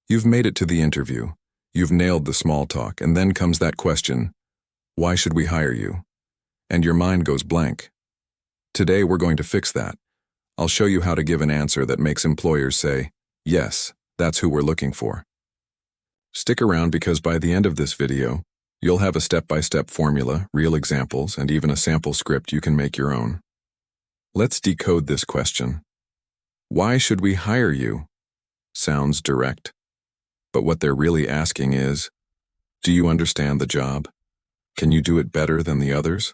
You've made it to the interview. You've nailed the small talk, and then comes that question, why should we hire you? And your mind goes blank. Today we're going to fix that. I'll show you how to give an answer that makes employers say, yes, that's who we're looking for. Stick around because by the end of this video, you'll have a step-by-step formula, real examples, and even a sample script you can make your own. Let's decode this question. Why should we hire you? Sounds direct. But what they're really asking is, do you understand the job? Can you do it better than the others?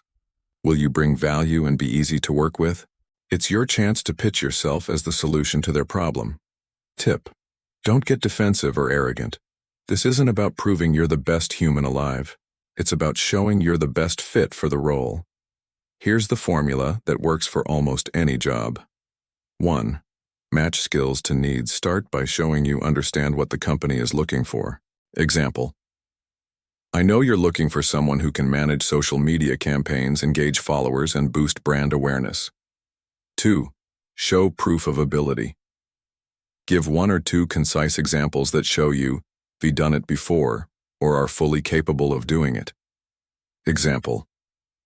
Will you bring value and be easy to work with? It's your chance to pitch yourself as the solution to their problem. Tip: don't get defensive or arrogant. This isn't about proving you're the best human alive. It's about showing you're the best fit for the role. Here's the formula that works for almost any job. 1. Match skills to needs. Start by showing you understand what the company is looking for. Example: I know you're looking for someone who can manage social media campaigns, engage followers, and boost brand awareness. 2. Show proof of ability. Give 1 or 2 concise examples that show you've done it before or are fully capable of doing it. Example: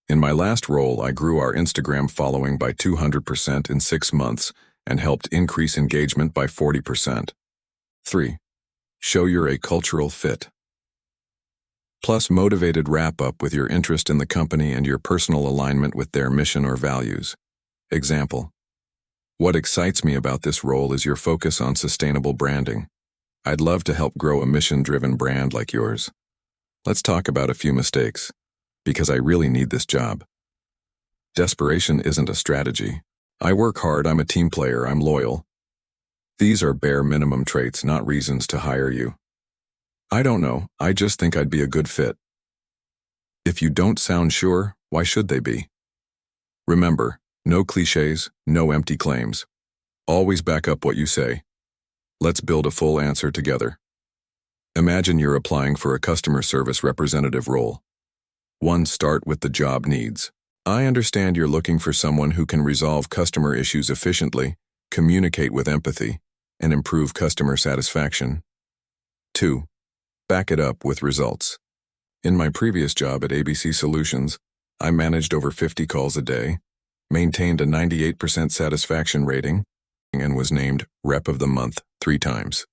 in my last role, I grew our Instagram following by 200% in 6 months and helped increase engagement by 40%. 3. Show you're a cultural fit. Plus motivated wrap-up with your interest in the company and your personal alignment with their mission or values. Example: what excites me about this role is your focus on sustainable branding. I'd love to help grow a mission-driven brand like yours. Let's talk about a few mistakes, because I really need this job. Desperation isn't a strategy. I work hard, I'm a team player, I'm loyal. These are bare minimum traits, not reasons to hire you. I don't know, I just think I'd be a good fit. If you don't sound sure, why should they be? Remember, no cliches, no empty claims. Always back up what you say. Let's build a full answer together. Imagine you're applying for a customer service representative role. 1. Start with the job needs. I understand you're looking for someone who can resolve customer issues efficiently, communicate with empathy, and improve customer satisfaction. 2. Back it up with results. In my previous job at ABC Solutions, I managed over 50 calls a day, maintained a 98% satisfaction rating, and was named Rep of the Month 3 times.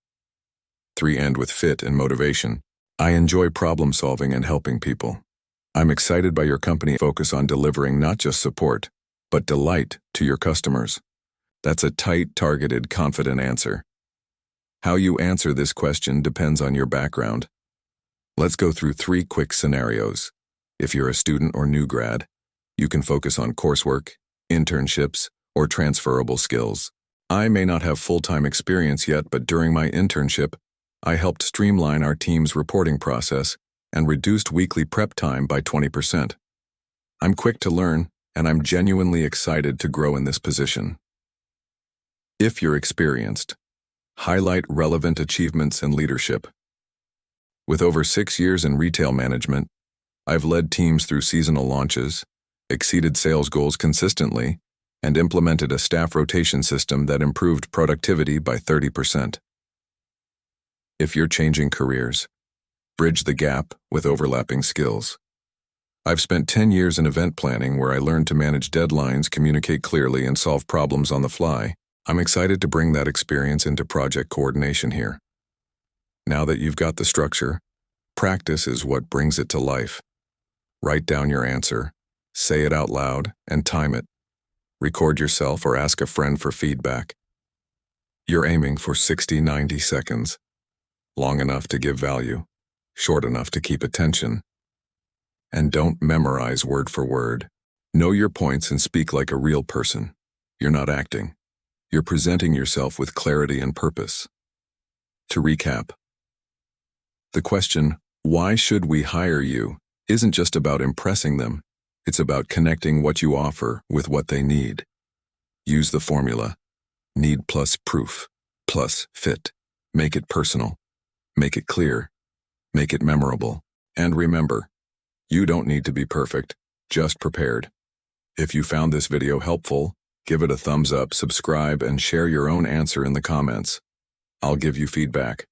3. End with fit and motivation. I enjoy problem solving and helping people. I'm excited by your company focus on delivering not just support, but delight to your customers. That's a tight, targeted, confident answer. How you answer this question depends on your background. Let's go through 3 quick scenarios. If you're a student or new grad, you can focus on coursework, internships, or transferable skills. I may not have full-time experience yet, but during my internship, I helped streamline our team's reporting process and reduced weekly prep time by 20%. I'm quick to learn, and I'm genuinely excited to grow in this position. If you're experienced, highlight relevant achievements and leadership. With over 6 years in retail management, I've led teams through seasonal launches, exceeded sales goals consistently, and implemented a staff rotation system that improved productivity by 30%. If you're changing careers, bridge the gap with overlapping skills. I've spent 10 years in event planning where I learned to manage deadlines, communicate clearly, and solve problems on the fly. I'm excited to bring that experience into project coordination here. Now that you've got the structure, practice is what brings it to life. Write down your answer, say it out loud, and time it. Record yourself or ask a friend for feedback. You're aiming for 60-90 seconds. Long enough to give value, short enough to keep attention. And don't memorize word for word. Know your points and speak like a real person. You're not acting. You're presenting yourself with clarity and purpose. To recap, the question, why should we hire you, isn't just about impressing them. It's about connecting what you offer with what they need. Use the formula, need plus proof, plus fit. Make it personal. Make it clear. Make it memorable. And remember, you don't need to be perfect, just prepared. If you found this video helpful, give it a thumbs up, subscribe, and share your own answer in the comments. I'll give you feedback.